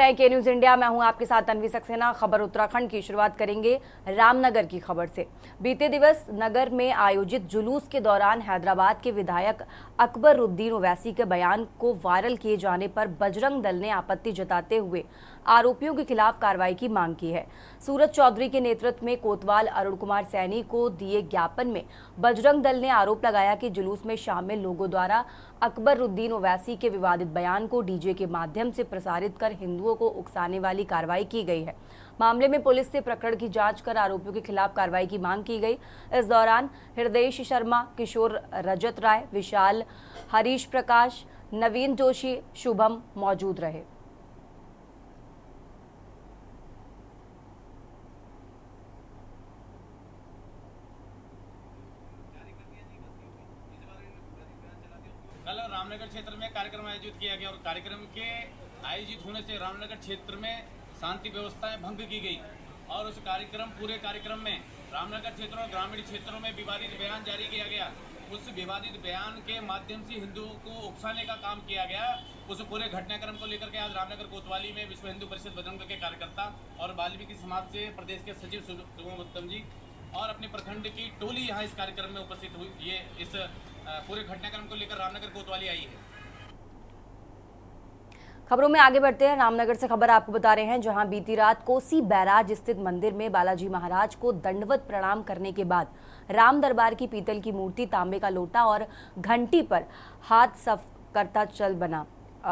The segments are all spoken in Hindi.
के न्यूज इंडिया। मैं हूं आपके साथ तन्वी सक्सेना। खबर उत्तराखंड की शुरुआत करेंगे रामनगर की खबर से। बीते दिवस नगर में आयोजित जुलूस के दौरान हैदराबाद के विधायक अकबरुद्दीन ओवैसी के बयान को वायरल किए जाने पर बजरंग दल ने आपत्ति जताते हुए आरोपियों के खिलाफ कार्रवाई की मांग की है। सूरज चौधरी के नेतृत्व में कोतवाल अरुण कुमार सैनी को दिए ज्ञापन में बजरंग दल ने आरोप लगाया कि जुलूस में शामिल लोगों द्वारा अकबरुद्दीन ओवैसी के विवादित बयान को डीजे के माध्यम से प्रसारित कर हिंदुओं को उकसाने वाली कार्रवाई की गई है। मामले में पुलिस से प्रकरण की जांच कर आरोपियों के खिलाफ कार्रवाई की मांग की गई। इस दौरान हृदय शर्मा, किशोर रजत राय, विशाल, हरीश प्रकाश, नवीन जोशी, शुभम मौजूद रहे। कल रामनगर क्षेत्र में कार्यक्रम आयोजित किया गया और कार्यक्रम के आयोजित होने से रामनगर क्षेत्र में शांति व्यवस्थाएं भंग की गई और उस पूरे कार्यक्रम में रामनगर क्षेत्र और ग्रामीण क्षेत्रों में विवादित बयान जारी किया गया। उस विवादित बयान के माध्यम से हिंदुओं को उकसाने का काम किया गया। उस पूरे घटनाक्रम को लेकर के आज रामनगर कोतवाली में विश्व हिंदू परिषद बजरंग दल के कार्यकर्ता और वाल्मीकि समाज से प्रदेश के सचिव शुभम उत्तम जी और अपने प्रखंड की टोली यहाँ इस कार्यक्रम में उपस्थित हुई। ये इस पूरे घटनाक्रम को लेकर रामनगर कोतवाली आई है। खबरों में आगे बढ़ते हैं। रामनगर से खबर आपको बता रहे हैं, जहां बीती रात कोसी बैराज स्थित मंदिर में बालाजी महाराज को दंडवत प्रणाम करने के बाद राम दरबार की पीतल की मूर्ति, तांबे का लोटा और घंटी पर हाथ साफ करता चल बना।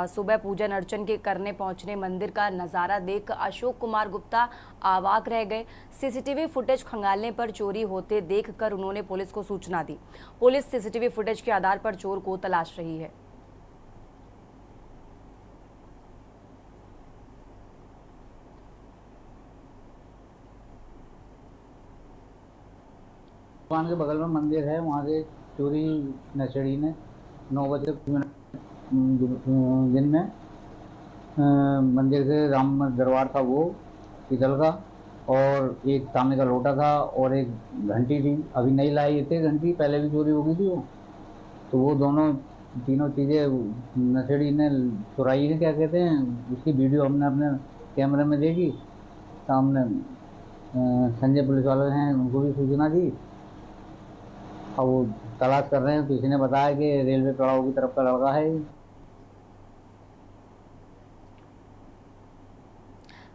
सुबह पूजन अर्चन के करने पहुंचने मंदिर का नजारा देख अशोक कुमार गुप्ता अवाक रह गए। सीसीटीवी फुटेज खंगालने पर चोरी होते देखकर उन्होंने पुलिस को सूचना दी। पुलिस सीसीटीवी फुटेज के आधार पर चोर को तलाश रही है। दुकान के बगल में मंदिर है, वहाँ से चोरी नशेड़ी ने 9 बजे दिन में मंदिर से राम दरबार था वो पीतल का, और एक तांबे का लोटा था और एक घंटी थी। अभी नहीं लाई थे घंटी, पहले भी चोरी हो गई थी वो। तो वो तीनों चीज़ें नशेड़ी ने चुराई है, क्या कहते हैं। उसकी वीडियो हमने अपने कैमरे में देखी। सामने संजय पुलिस वाले हैं, उनको भी सूचना दी। अब वो तलाश कर रहे हैं। तो किसी ने बताया कि रेलवे पड़ाव की तरफ का लड़का है।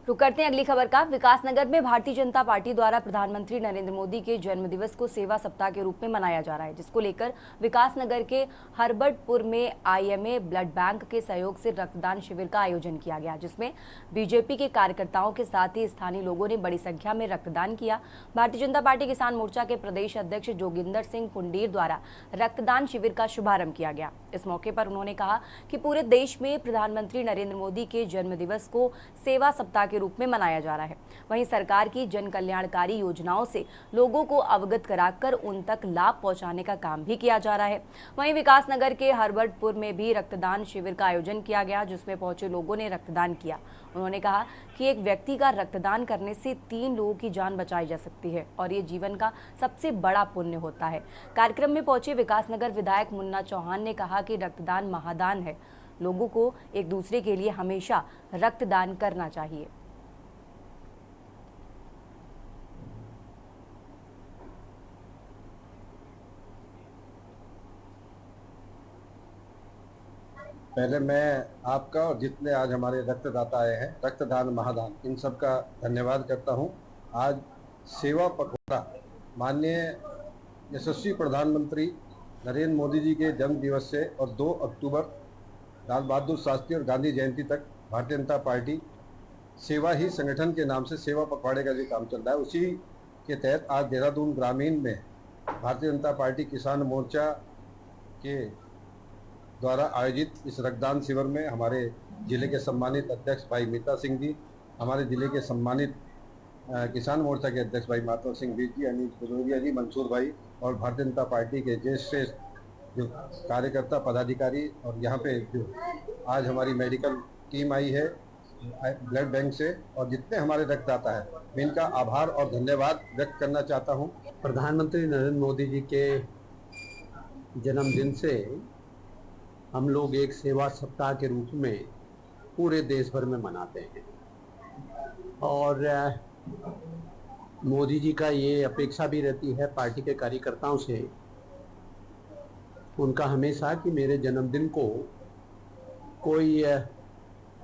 रुक करते हैं अगली खबर का। विकासनगर में भारतीय जनता पार्टी द्वारा प्रधानमंत्री नरेंद्र मोदी के जन्मदिवस को सेवा सप्ताह के रूप में मनाया जा रहा है, जिसको लेकर विकासनगर के हरबटपुर में आईएमए ब्लड बैंक के सहयोग से रक्तदान शिविर का आयोजन किया गया, जिसमें बीजेपी के कार्यकर्ताओं के साथ ही स्थानीय लोगों ने बड़ी संख्या में रक्तदान किया। भारतीय जनता पार्टी किसान मोर्चा के प्रदेश अध्यक्ष जोगिंदर सिंह पुंडीर द्वारा रक्तदान शिविर का शुभारंभ किया गया। इस मौके पर उन्होंने कहा कि पूरे देश में प्रधानमंत्री नरेंद्र मोदी के जन्मदिवस को सेवा सप्ताह के रूप में मनाया जा रहा है। वहीं सरकार की जन कल्याणकारी योजनाओं से लोगों को अवगत कराकर उन तक लाभ पहुंचाने का काम भी किया जा रहा है। वहीं विकासनगर के हरबटपुर में भी रक्तदान शिविर का आयोजन किया गया, जिसमें पहुंचे लोगों ने रक्तदान किया। उन्होंने कहा कि एक व्यक्ति का रक्तदान करने से 3 लोगों की जान बचाई जा सकती है और ये जीवन का सबसे बड़ा पुण्य होता है। कार्यक्रम में पहुंचे विकासनगर विधायक मुन्ना चौहान ने कहा कि रक्तदान महादान है, लोगों को एक दूसरे के लिए हमेशा रक्तदान करना चाहिए। पहले मैं आपका और जितने आज हमारे रक्तदाता आए हैं, रक्तदान महादान, इन सब का धन्यवाद करता हूं। आज सेवा पखवाड़ा माननीय यशस्वी प्रधानमंत्री नरेंद्र मोदी जी के जन्म दिवस से और 2 अक्टूबर लाल बहादुर शास्त्री और गांधी जयंती तक भारतीय जनता पार्टी सेवा ही संगठन के नाम से सेवा पखवाड़े का भी काम चल रहा है। उसी के तहत आज देहरादून ग्रामीण में भारतीय जनता पार्टी किसान मोर्चा के द्वारा आयोजित इस रक्तदान शिविर में हमारे जिले के सम्मानित अध्यक्ष भाई मीता सिंह जी, हमारे जिले के सम्मानित किसान मोर्चा के अध्यक्ष भाई माधव सिंह बीज जी, अनिल भदौरिया जी, मंसूर भाई और भारतीय जनता पार्टी के ज्येष्ठ जो कार्यकर्ता पदाधिकारी, और यहाँ पे जो आज हमारी मेडिकल टीम आई है ब्लड बैंक से, और जितने हमारे रक्तदाता है, मैं इनका आभार और धन्यवाद व्यक्त करना चाहता हूँ। प्रधानमंत्री नरेंद्र मोदी जी के जन्मदिन से हम लोग एक सेवा सप्ताह के रूप में पूरे देश भर में मनाते हैं। और मोदी जी का ये अपेक्षा भी रहती है पार्टी के कार्यकर्ताओं से, उनका हमेशा कि मेरे जन्मदिन को कोई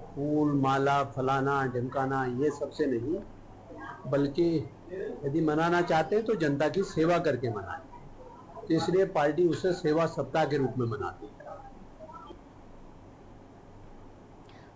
फूल माला फलाना ढिमकाना ये सबसे नहीं, बल्कि यदि मनाना चाहते हैं तो जनता की सेवा करके मनाएं। तो इसलिए पार्टी उसे सेवा सप्ताह के रूप में मनाती है।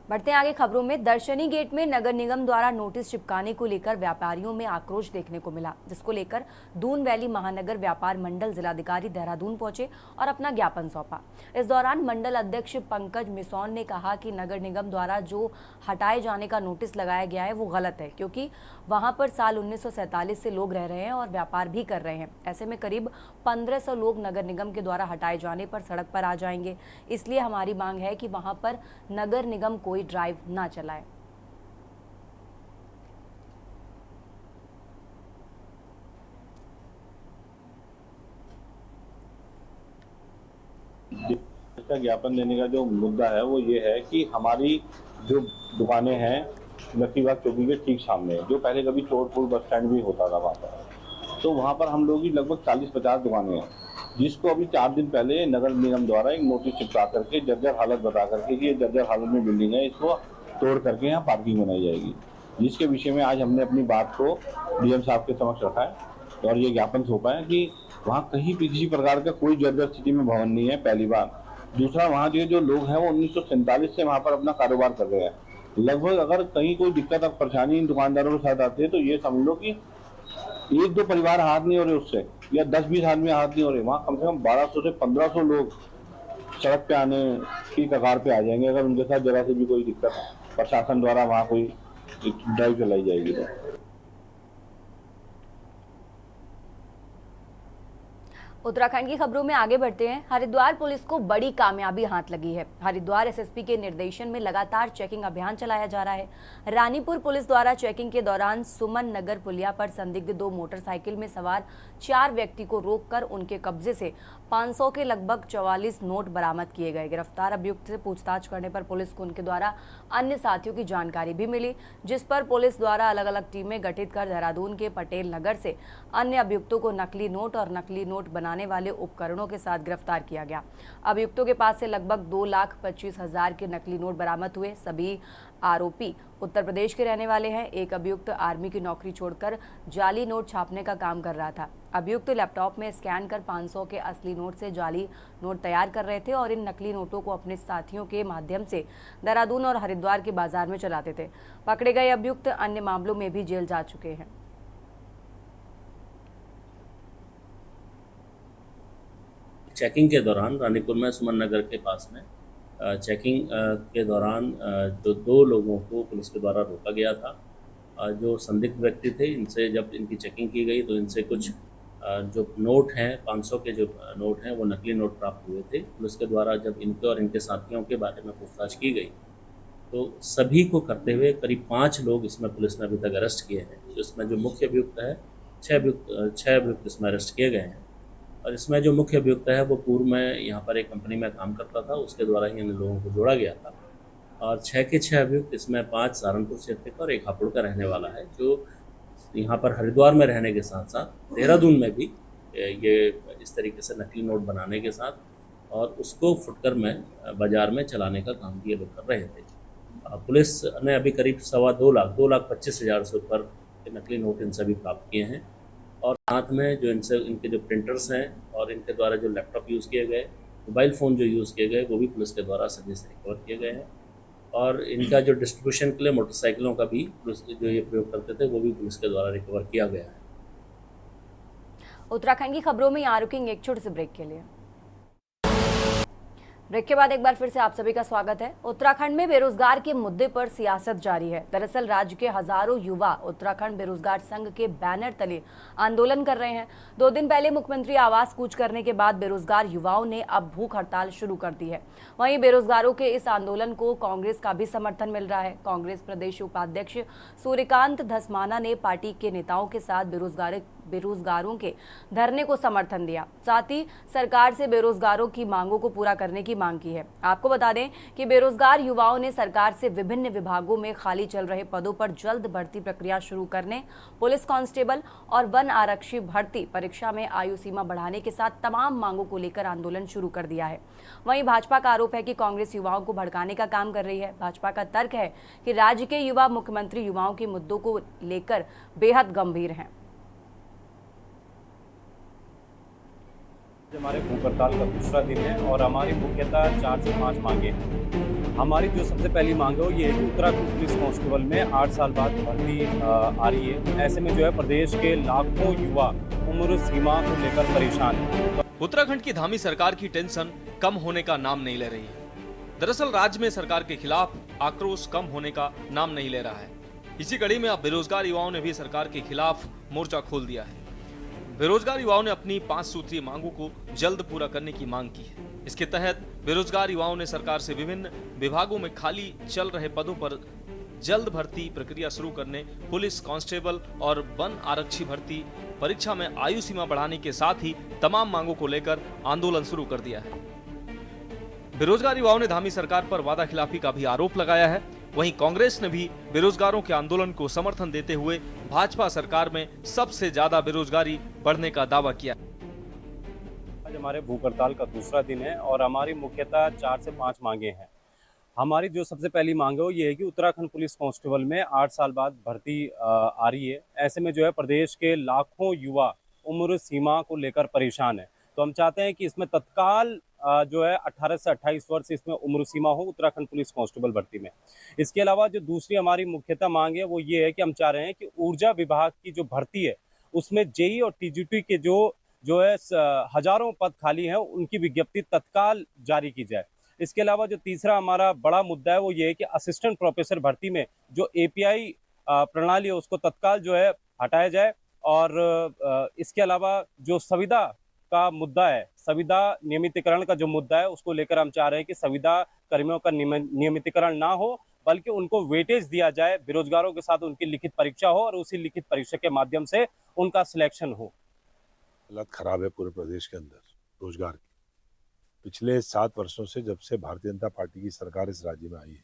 बढ़ते हैं आगे खबरों में। दर्शनी गेट में नगर निगम द्वारा नोटिस चिपकाने को लेकर व्यापारियों में आक्रोश देखने को मिला, जिसको लेकर दून वैली महानगर व्यापार मंडल जिलाधिकारी देहरादून पहुंचे और अपना ज्ञापन सौंपा। इस दौरान मंडल अध्यक्ष पंकज मिसौन ने कहा कि नगर निगम द्वारा जो हटाए जाने का नोटिस लगाया गया है वो गलत है, क्योंकि वहां पर साल 1947 से लोग रह रहे हैं और व्यापार भी कर रहे हैं। ऐसे में करीब 1500 लोग नगर निगम के द्वारा हटाए जाने पर सड़क पर आ जाएंगे। इसलिए हमारी मांग है कि वहां पर नगर निगम कोई ड्राइव ना चलाए। इसका ज्ञापन देने का जो मुद्दा है वो ये है कि हमारी जो दुकानें हैं नसीबाग चौकी के ठीक सामने, जो पहले कभी चोरपुर बस स्टैंड भी होता था वहाँ पर, तो वहाँ पर हम लोग की लगभग 40-50 दुकानें हैं, जिसको अभी 4 दिन पहले नगर निगम द्वारा एक नोटिस चिपका करके जर्जर हालत बता करके कि ये जर्जर हालत में बिल्डिंग है, इसको तोड़ करके यहाँ पार्किंग बनाई जाएगी, जिसके विषय में आज हमने अपनी बात को डीएम साहब के समक्ष रखा है और ये ज्ञापन सौंपा है कि वहाँ कहीं भी किसी प्रकार का कोई जर्जर स्थिति में भवन नहीं है, पहली बार। दूसरा, वहाँ जो लोग हैं वो 1947 से वहाँ पर अपना कारोबार कर रहे हैं। लगभग अगर कहीं कोई दिक्कत और परेशानी इन दुकानदारों के साथ आती है तो ये समझ लो कि 1-2 परिवार हाथ नहीं हो रहे उससे, या 10-20 आदमी हाथ नहीं हो रहे। वहाँ कम से कम 1200 से 1500 लोग सड़क पे आने की कगार पे आ जाएंगे अगर उनके साथ जरा से भी कोई दिक्कत प्रशासन द्वारा वहाँ कोई ड्राइव चलाई जाएगी तो। उत्तराखंड की खबरों में आगे बढ़ते हैं। हरिद्वार पुलिस को बड़ी कामयाबी हाथ लगी है। हरिद्वार एसएसपी के निर्देशन में लगातार चेकिंग अभियान चलाया जा रहा है। रानीपुर पुलिस द्वारा चेकिंग के दौरान सुमन नगर पुलिया पर संदिग्ध 2 मोटरसाइकिल में सवार 4 व्यक्ति को रोककर उनके कब्जे से 500 के लगभग 44 नोट बरामद किए गए। गिरफ्तार अभियुक्त से पूछताछ करने पर पुलिस को उनके द्वारा अन्य साथियों की जानकारी भी मिली, जिस पर पुलिस द्वारा अलग अलग टीमें गठित कर देहरादून के पटेल नगर से अन्य अभियुक्तों को नकली नोट और नकली नोट बनाने वाले उपकरणों के साथ गिरफ्तार किया गया। अभियुक्तों के पास से लगभग 2,25,000 के नकली नोट बरामद हुए। सभी आरोपी उत्तर प्रदेश के रहने वाले हैं। एक अभियुक्त आर्मी की नौकरी छोड़कर जाली नोट छापने का काम कर रहा था। अभियुक्त लैपटॉप में स्कैन कर 500 के असली नोट से जाली नोट तैयार कर रहे थे और इन नकली नोटों को अपने साथियों के माध्यम से देहरादून और हरिद्वार के बाजार में चलाते थे। पकड़े गए अभियुक्त अन्य मामलों में भी जेल जा चुके हैं। चेकिंग के दौरान रानीपुर में सुमन नगर के पास में चेकिंग के दौरान जो 2 लोगों को पुलिस के द्वारा रोका गया था। जो संदिग्ध व्यक्ति थे, इनसे जब इनकी चेकिंग की गई तो इनसे कुछ जो नोट हैं 500 के जो नोट हैं वो नकली नोट प्राप्त हुए थे। पुलिस के द्वारा जब इनके और इनके साथियों के बारे में पूछताछ की गई तो सभी को करते हुए करीब 5 लोग इसमें पुलिस ने अभी तक अरेस्ट किए हैं। इसमें जो मुख्य अभियुक्त है 6 अभियुक्त इसमें अरेस्ट किए गए हैं और इसमें जो मुख्य अभियुक्त है वो पूर्व में यहाँ पर एक कंपनी में काम करता था, उसके द्वारा ही इन लोगों को जोड़ा गया था। और 6 के 6 अभियुक्त, इसमें 5 सहारनपुर क्षेत्र का और 1 हापुड़ का रहने वाला है, जो यहाँ पर हरिद्वार में रहने के साथ साथ देहरादून में भी ये इस तरीके से नकली नोट बनाने के साथ और उसको फुटकर में बाजार में चलाने का काम भी ये लोग कर रहे थे। पुलिस ने अभी करीब 2,25,000 से ऊपर नकली नोट इनसे भी प्राप्त किए हैं और साथ में जो इनके जो प्रिंटर्स हैं और इनके द्वारा जो लैपटॉप यूज़ किए गए, मोबाइल फ़ोन जो यूज़ किए गए वो भी पुलिस के द्वारा सभी से रिकवर किए गए हैं। और इनका जो डिस्ट्रीब्यूशन के लिए मोटरसाइकिलों का भी पुलिस जो ये प्रयोग करते थे वो भी पुलिस के द्वारा रिकवर किया गया है। उत्तराखंड की खबरों में यहाँ रुकेंगे एक छोटे से ब्रेक के लिए। ब्रेक के बाद एक बार फिर से आप सभी का स्वागत है। उत्तराखंड में बेरोजगार के मुद्दे पर सियासत जारी है। दरअसल राज्य के हजारों युवा उत्तराखंड बेरोजगार संघ के बैनर तले आंदोलन कर रहे हैं। 2 दिन पहले मुख्यमंत्री आवास कूच करने के बाद बेरोजगार युवाओं ने अब भूख हड़ताल शुरू कर दी है। वहीं बेरोजगारों के इस आंदोलन को कांग्रेस का भी समर्थन मिल रहा है। कांग्रेस प्रदेश उपाध्यक्ष सूर्यकांत धस्माना ने पार्टी के नेताओं के साथ बेरोजगारों के धरने को समर्थन दिया। साथ ही सरकार से बेरोजगारों की मांगों को पूरा करने की मांग की है। आपको बता दें कि बेरोजगार युवाओं ने सरकार से विभिन्न विभागों में खाली चल रहे पदों पर जल्द भर्ती प्रक्रिया शुरू करने, पुलिस कांस्टेबल और वन आरक्षी भर्ती परीक्षा में आयु सीमा बढ़ाने के साथ तमाम मांगों को लेकर आंदोलन शुरू कर दिया है। वहीं भाजपा का आरोप है कि कांग्रेस युवाओं को भड़काने का काम कर रही है। भाजपा का तर्क है कि राज्य के युवा मुख्यमंत्री युवाओं के मुद्दों को लेकर बेहद गंभीर हैं। हमारे भूख हड़ताल का दूसरा दिन है और हमारी मुख्यतः 4 से 5 मांगे हैं। हमारी जो सबसे पहली मांग है वो ये है कि उत्तराखंड पुलिस कांस्टेबल में 8 साल बाद भर्ती आ रही है। ऐसे में जो है प्रदेश के लाखों युवा उम्र सीमा को लेकर परेशान है। उत्तराखंड की धामी सरकार की टेंशन कम होने का नाम नहीं ले रही है। दरअसल राज्य में सरकार के खिलाफ आक्रोश कम होने का नाम नहीं ले रहा है। इसी कड़ी में अब बेरोजगार युवाओं ने भी सरकार के खिलाफ मोर्चा खोल दिया है। बेरोजगार युवाओं ने अपनी 5 सूत्रीय मांगों को जल्द पूरा करने की मांग की है। इसके तहत बेरोजगार युवाओं ने सरकार से विभिन्न विभागों में खाली चल रहे पदों पर जल्द भर्ती प्रक्रिया शुरू करने, पुलिस कांस्टेबल और वन आरक्षी भर्ती परीक्षा में आयु सीमा बढ़ाने के साथ ही तमाम मांगों को लेकर आंदोलन शुरू कर दिया है। बेरोजगार युवाओं ने धामी सरकार पर वादा खिलाफी का भी आरोप लगाया है। वहीं कांग्रेस ने भी बेरोजगारों के आंदोलन को समर्थन देते हुए भाजपा सरकार में सबसे ज्यादा बेरोजगारी बढ़ने का दावा किया। आज हमारे भूख हड़ताल का दूसरा दिन है और हमारी मुख्यतः 4 से 5 मांगे हैं। हमारी जो सबसे पहली मांग है वो ये है कि उत्तराखंड पुलिस कांस्टेबल में 8 साल बाद भर्ती आ रही है। ऐसे में जो है प्रदेश के लाखों युवा उम्र सीमा को लेकर परेशान है। तो हम चाहते हैं कि इसमें तत्काल जो है 18 से 28 वर्ष इसमें उम्र सीमा हो उत्तराखंड पुलिस कांस्टेबल भर्ती में। इसके अलावा जो दूसरी हमारी मुख्यतः मांग है वो ये है कि हम चाह रहे हैं कि ऊर्जा विभाग की जो भर्ती है उसमें जेई और टीजीटी के जो है हजारों पद खाली हैं उनकी विज्ञप्ति तत्काल जारी की जाए। इसके अलावा जो तीसरा हमारा बड़ा मुद्दा है वो ये है कि असिस्टेंट प्रोफेसर भर्ती में जो एपीआई प्रणाली है उसको तत्काल जो है हटाया जाए। और इसके अलावा जो संविदा का मुद्दा है, संविदा नियमितीकरण का जो मुद्दा है उसको लेकर हम चाह रहे हैं कि संविदा कर्मियों का नियमितीकरण ना हो बल्कि उनको वेटेज दिया जाए, बेरोजगारों के साथ उनकी लिखित परीक्षा हो और उसी लिखित परीक्षा के माध्यम से उनका सिलेक्शन हो। हालत खराब है पूरे प्रदेश के अंदर रोजगार की। पिछले 7 वर्षों से जब से भारतीय जनता पार्टी की सरकार इस राज्य में आई है,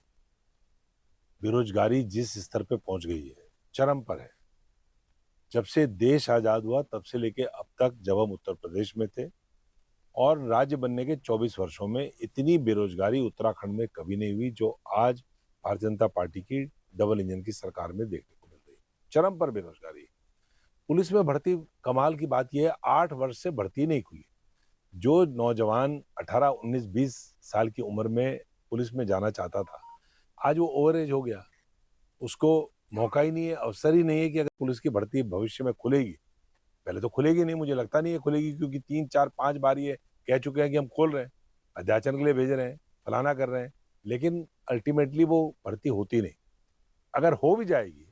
बेरोजगारी जिस स्तर पे पहुंच गई है, चरम पर है। जब से देश आजाद हुआ तब से लेके अब तक जब हम उत्तर प्रदेश में थे और राज्य बनने के 24 वर्षों में इतनी बेरोजगारी उत्तराखंड में कभी नहीं हुई जो आज भारतीय जनता पार्टी की डबल इंजन की सरकार में देखने को मिल रही है। चरम पर बेरोजगारी। पुलिस में भर्ती, कमाल की बात यह है 8 वर्ष से भर्ती नहीं खुली। जो नौजवान 18, 19, 20 साल की उम्र में पुलिस में जाना चाहता था आज वो ओवर एज हो गया, उसको मौका ही नहीं है, अवसर ही नहीं है कि अगर पुलिस की भर्ती भविष्य में खुलेगी। पहले तो खुलेगी नहीं, मुझे लगता नहीं है खुलेगी, क्योंकि 3, 4, 5 बार ये कह चुके हैं कि हम खोल रहे हैं, अध्याचन के लिए भेज रहे हैं, फलाना कर रहे हैं, लेकिन अल्टीमेटली वो भर्ती होती नहीं। अगर हो भी जाएगी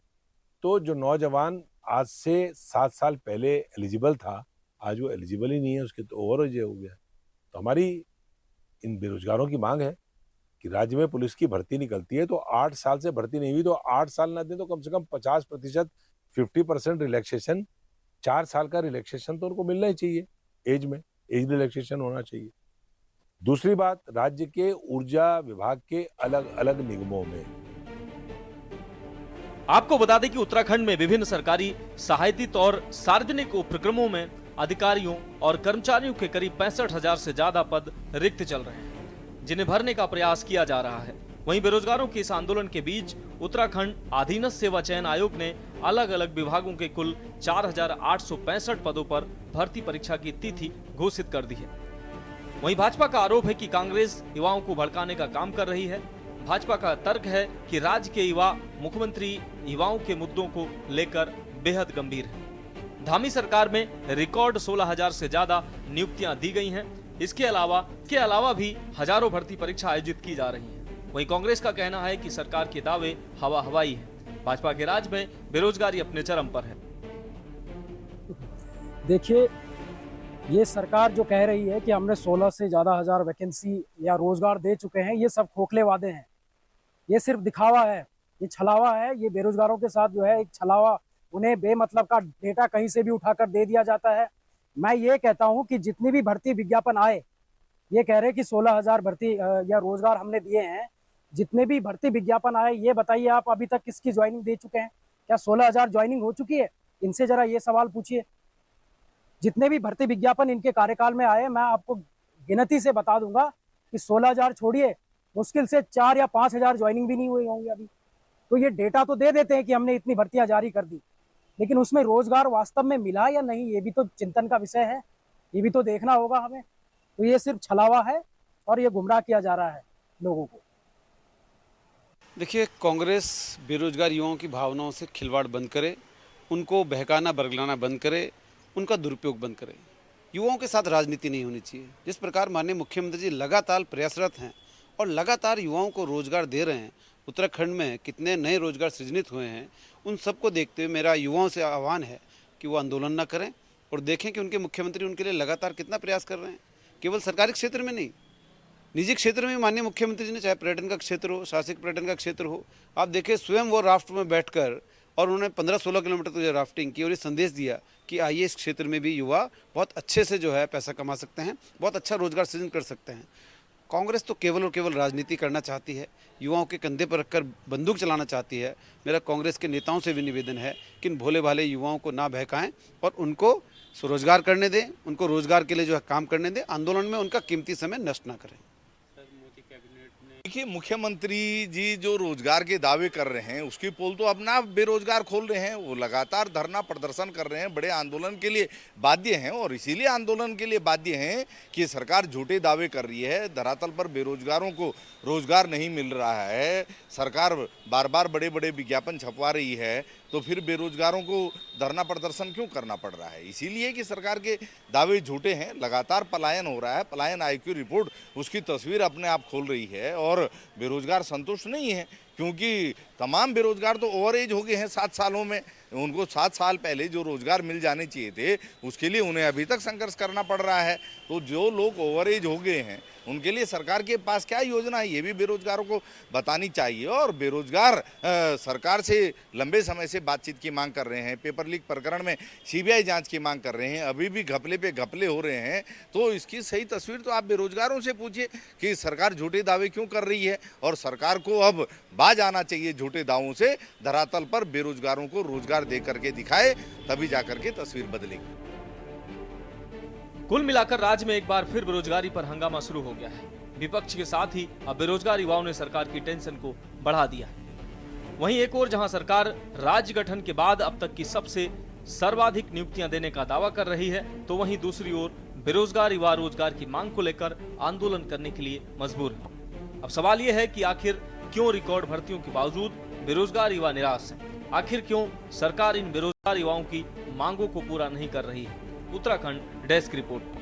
तो जो नौजवान आज से 7 साल पहले एलिजिबल था आज वो एलिजिबल ही नहीं है, उसके तो ओवर एज हो गया। तो हमारी इन बेरोजगारों की मांग है कि राज्य में पुलिस की भर्ती निकलती है तो 8 साल से भर्ती नहीं हुई तो 8 साल ना दें तो कम से कम 50%, 50% रिलैक्सेशन, 4 साल का रिलैक्सेशन तो उनको मिलना ही चाहिए। एज में एज रिलैक्सेशन होना चाहिए। दूसरी बात, राज्य के ऊर्जा विभाग के अलग अलग निगमों में आपको बता दें कि उत्तराखंड में विभिन्न सरकारी सहायतित और सार्वजनिक उपक्रमों में अधिकारियों और कर्मचारियों के करीब 65,000 से ज्यादा पद रिक्त चल रहे हैं, जिन्हें भरने का प्रयास किया जा रहा है। वहीं बेरोजगारों के इस आंदोलन के बीच उत्तराखंड अधीनस्थ सेवा चयन आयोग ने अलग अलग विभागों के कुल 4,865 पदों पर भर्ती परीक्षा की तिथि घोषित कर दी है। वहीं भाजपा का आरोप है कि कांग्रेस युवाओं को भड़काने का काम कर रही है। भाजपा का तर्क है कि राज्य के युवा मुख्यमंत्री युवाओं के मुद्दों को लेकर बेहद गंभीर है। धामी सरकार में रिकॉर्ड 16,000 से ज्यादा नियुक्तियां दी गई हैं। इसके अलावा भी हजारों भर्ती परीक्षा आयोजित की जा रही हैं। वहीं कांग्रेस का कहना है कि सरकार के दावे हवा हवाई है। भाजपा के राज में बेरोजगारी अपने चरम पर है। देखिए, ये सरकार जो कह रही है कि हमने 16 से ज्यादा हजार वैकेंसी या रोजगार दे चुके हैं, ये सब खोखले वादे हैं। ये सिर्फ दिखावा है, ये छलावा है। ये बेरोजगारों के साथ जो है एक छलावा उन्हें बेमतलब का डेटा कहीं से भी उठाकर दे दिया जाता है। मैं ये कहता हूं कि जितनी भी भर्ती विज्ञापन आए, ये कह रहे हैं कि 16,000 भर्ती या रोजगार हमने दिए हैं, जितने भी भर्ती विज्ञापन आए ये बताइए आप अभी तक किसकी ज्वाइनिंग दे चुके हैं? क्या 16,000 ज्वाइनिंग हो चुकी है? इनसे जरा ये सवाल पूछिए। जितने भी भर्ती विज्ञापन इनके कार्यकाल में आए, मैं आपको गिनती से बता दूंगा कि 16,000 छोड़िए, मुश्किल से 4 या 5,000 ज्वाइनिंग भी नहीं हुई होंगी अभी। तो ये डेटा तो दे देते हैं कि हमने इतनी भर्तियां जारी कर दी, लेकिन उसमें रोजगार वास्तव में मिला या नहीं, ये भी तो चिंतन का विषय है, ये भी तो देखना होगा हमें। तो ये सिर्फ छलावा है और ये गुमराह किया जा रहा है लोगों को। देखिए, कांग्रेस बेरोजगार युवाओं की भावनाओं से खिलवाड़ बंद करे, उनको बहकाना बरगलाना बंद करे, उनका दुरुपयोग बंद करे। युवाओं के साथ राजनीति नहीं होनी चाहिए। जिस प्रकार माननीय मुख्यमंत्री जी लगातार प्रयासरत हैं और लगातार युवाओं को रोजगार दे रहे हैं, उत्तराखंड में कितने नए रोजगार सृजित हुए हैं, उन सबको देखते हुए मेरा युवाओं से आह्वान है कि वो आंदोलन न करें और देखें कि उनके मुख्यमंत्री उनके लिए लगातार कितना प्रयास कर रहे हैं। केवल सरकारी क्षेत्र में नहीं, निजी क्षेत्र में माननीय मुख्यमंत्री जी ने, चाहे पर्यटन का क्षेत्र हो, साहसिक पर्यटन का क्षेत्र हो, आप देखिए स्वयं वो राफ्ट में बैठकर और उन्होंने 15-16 किलोमीटर तो राफ्टिंग की और ये संदेश दिया कि आइए इस क्षेत्र में भी युवा बहुत अच्छे से जो है पैसा कमा सकते हैं, बहुत अच्छा रोजगार सृजन कर सकते हैं। कांग्रेस तो केवल और केवल राजनीति करना चाहती है, युवाओं के कंधे पर रखकर बंदूक चलाना चाहती है। मेरा कांग्रेस के नेताओं से भी निवेदन है कि इन भोले भाले युवाओं को ना बहकाएं और उनको स्वरोजगार करने दें, उनको रोजगार के लिए जो है काम करने दें, आंदोलन में उनका कीमती समय नष्ट ना करें। देखिए, मुख्यमंत्री जी जो रोजगार के दावे कर रहे हैं उसकी पोल तो अपना बेरोजगार खोल रहे हैं। वो लगातार धरना प्रदर्शन कर रहे हैं, बड़े आंदोलन के लिए बाध्य हैं और इसीलिए आंदोलन के लिए बाध्य हैं कि सरकार झूठे दावे कर रही है, धरातल पर बेरोजगारों को रोजगार नहीं मिल रहा है, सरकार बार बार बड़े बड़े विज्ञापन छपवा रही है, तो फिर बेरोजगारों को धरना प्रदर्शन क्यों करना पड़ रहा है? इसीलिए कि सरकार के दावे झूठे हैं, लगातार पलायन हो रहा है। पलायन आयोग की रिपोर्ट उसकी तस्वीर अपने आप खोल रही है और बेरोजगार संतुष्ट नहीं है, क्योंकि तमाम बेरोजगार तो ओवर एज हो गए हैं 7 सालों में। उनको 7 साल पहले जो रोजगार मिल जाने चाहिए थे उसके लिए उन्हें अभी तक संघर्ष करना पड़ रहा है। तो जो लोग ओवर एज हो गए हैं उनके लिए सरकार के पास क्या योजना है, ये भी बेरोजगारों को बतानी चाहिए। और बेरोजगार सरकार से लंबे समय से बातचीत की मांग कर रहे हैं, पेपर लीक प्रकरण में सीबीआई जांच की मांग कर रहे हैं, अभी भी घपले पे घपले हो रहे हैं। तो इसकी सही तस्वीर तो आप बेरोजगारों से पूछिए कि सरकार झूठे दावे क्यों कर रही है, और सरकार को अब बाज आना चाहिए झूठे दावों से, धरातल पर बेरोजगारों को रोजगार दे करके दिखाए, तभी जाकर के तस्वीर बदलेगी। कुल मिलाकर राज्य में एक बार फिर बेरोजगारी पर हंगामा शुरू हो गया है। विपक्ष के साथ ही अब बेरोजगार युवाओं ने सरकार की टेंशन को बढ़ा दिया है। वहीं एक ओर जहां सरकार राज्य गठन के बाद अब तक की सबसे सर्वाधिक नियुक्तियां देने का दावा कर रही है, तो वहीं दूसरी ओर बेरोजगार युवा रोजगार की मांग को लेकर आंदोलन करने के लिए मजबूर है। अब सवाल यह है कि आखिर क्यों रिकॉर्ड भर्तियों के बावजूद बेरोजगार युवा निराश है? आखिर क्यों सरकार इन बेरोजगार युवाओं की मांगों को पूरा नहीं कर रही है? Uttarakhand desk report.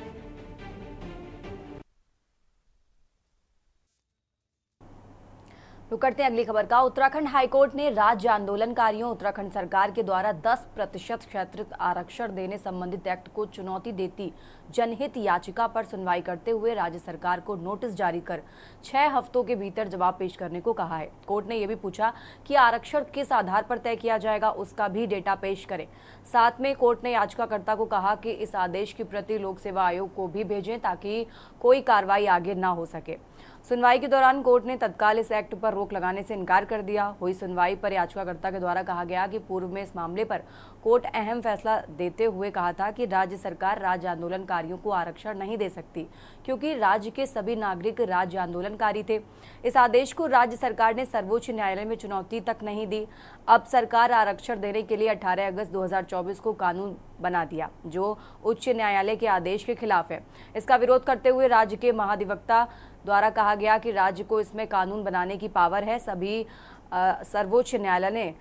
रुक करते हैं अगली खबर का। उत्तराखंड हाईकोर्ट ने राज्य आंदोलनकारियों उत्तराखंड सरकार के द्वारा 10% क्षेत्रीय आरक्षण देने संबंधित एक्ट को चुनौती देती जनहित याचिका पर सुनवाई करते हुए राज्य सरकार को नोटिस जारी कर 6 हफ्तों के भीतर जवाब पेश करने को कहा है। कोर्ट ने यह भी पूछा कि आरक्षण किस आधार पर तय किया जाएगा, उसका भी डेटा पेश करें। साथ में कोर्ट ने याचिकाकर्ता को कहा कि इस आदेश की प्रति लोक सेवा आयोग को भी भेजें ताकि कोई कार्रवाई आगे न हो सके। सुनवाई के दौरान कोर्ट ने तत्काल इस एक्ट पर रोक लगाने से इनकार कर दिया। हुई सुनवाई पर याचिकाकर्ता के द्वारा कहा गया कि पूर्व में इस मामले पर कोर्ट अहम फैसला देते हुए कहा था कि राज्य सरकार राज्य आंदोलनकारियों को आरक्षण नहीं दे सकती, क्योंकि राज्य के सभी नागरिक राज्य आंदोलनकारी थे। इस आदेश को राज्य सरकार ने सर्वोच्च न्यायालय में चुनौती तक नहीं दी। अब सरकार आरक्षण देने के लिए 18 अगस्त 2024 को कानून बना दिया, जो उच्च न्यायालय के आदेश के खिलाफ है। इसका विरोध करते हुए राज्य के महाधिवक्ता द्वारा कहा गया कि राज्य को इसमें कानून बनाने की पावर है। सर्वोच्च न्यायालय ने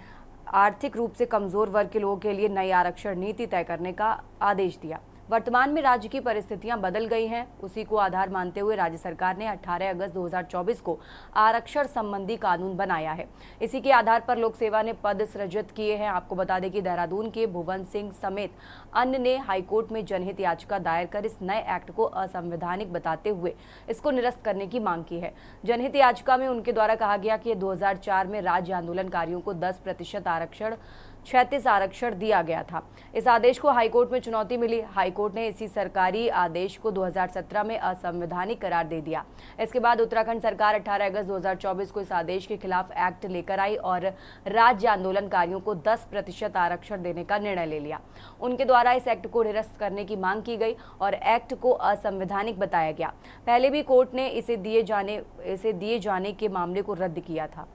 आर्थिक रूप से कमजोर वर्ग के लोगों के लिए नई आरक्षण नीति तय करने का आदेश दिया। वर्तमान में राज्य की परिस्थितियां बदल गई हैं, उसी को आधार मानते हुए राज्य सरकार ने 18 अगस्त 2024 को आरक्षण संबंधी कानून बनाया है। इसी के आधार पर लोक सेवा ने पद सृजित किए हैं। आपको बता दें कि देहरादून के भुवन सिंह समेत अन्य ने हाईकोर्ट में जनहित याचिका दायर कर इस नए एक्ट को असंवैधानिक बताते हुए इसको निरस्त करने की मांग की है। जनहित याचिका में उनके द्वारा कहा गया कि 2004 में राज्य आंदोलनकारियों को 10% आरक्षण 36 आरक्षण दिया गया था। इस आदेश को हाईकोर्ट में चुनौती मिली। हाईकोर्ट ने इसी सरकारी आदेश को 2017 में असंवैधानिक करार दे दिया। इसके बाद उत्तराखंड सरकार 18 अगस्त 2024 को इस आदेश के खिलाफ एक्ट लेकर आई और राज्य आंदोलनकारियों को 10% आरक्षण देने का निर्णय ले लिया। उनके द्वारा इस एक्ट को निरस्त करने की मांग की गई और एक्ट को असंवैधानिक बताया गया। पहले भी कोर्ट ने इसे दिए जाने के मामले को रद्द किया था।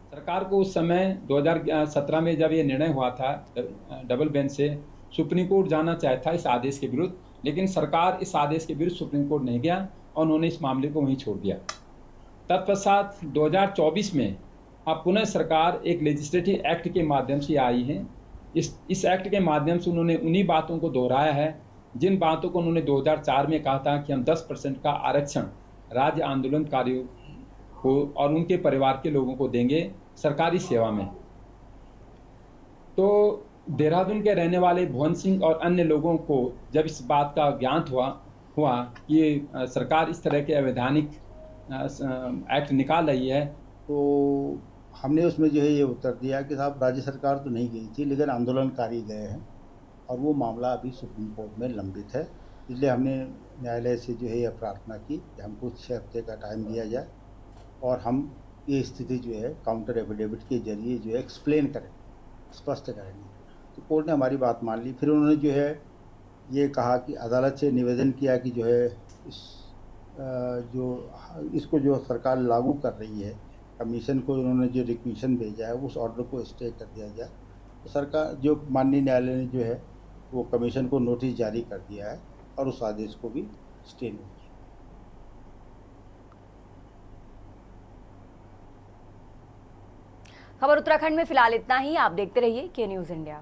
सरकार को उस समय 2017 में जब ये निर्णय हुआ था डबल बेंच से, सुप्रीम कोर्ट जाना चाहता इस आदेश के विरुद्ध, लेकिन सरकार इस आदेश के विरुद्ध सुप्रीम कोर्ट नहीं गया और उन्होंने इस मामले को वहीं छोड़ दिया। तत्पश्चात 2024 में अब पुनः सरकार एक लेजिस्लेटिव एक्ट के माध्यम से आई है। इस एक्ट के माध्यम से उन्होंने उन्हीं बातों को दोहराया है जिन बातों को उन्होंने 2004 में कहा था कि हम 10% का आरक्षण राज्य आंदोलनकारियों को और उनके परिवार के लोगों को देंगे सरकारी सेवा में। तो देहरादून के रहने वाले भुवन सिंह और अन्य लोगों को जब इस बात का ज्ञात हुआ कि सरकार इस तरह के अवैधानिक एक्ट निकाल रही है, तो हमने उसमें जो है ये उत्तर दिया कि साहब राज्य सरकार तो नहीं गई थी, लेकिन आंदोलनकारी गए हैं और वो मामला अभी सुप्रीम कोर्ट में लंबित है। इसलिए हमने न्यायालय से जो है यह प्रार्थना की कि हमको 6 हफ्ते का टाइम दिया जाए और हम ये स्थिति जो है काउंटर एफिडेविट के जरिए जो है एक्सप्लेन करें, स्पष्ट करेंगे। तो कोर्ट ने हमारी बात मान ली। फिर उन्होंने जो है ये कहा कि अदालत से निवेदन किया कि जो है इसको जो सरकार लागू कर रही है, कमीशन को उन्होंने जो रिक्वेशन भेजा है उस ऑर्डर को स्टे कर दिया जाए। तो सरकार जो माननीय न्यायालय ने जो है वो कमीशन को नोटिस जारी कर दिया है और उस आदेश को भी स्टे नहीं किया। खबर उत्तराखंड में फिलहाल इतना ही। आप देखते रहिए के न्यूज़ इंडिया।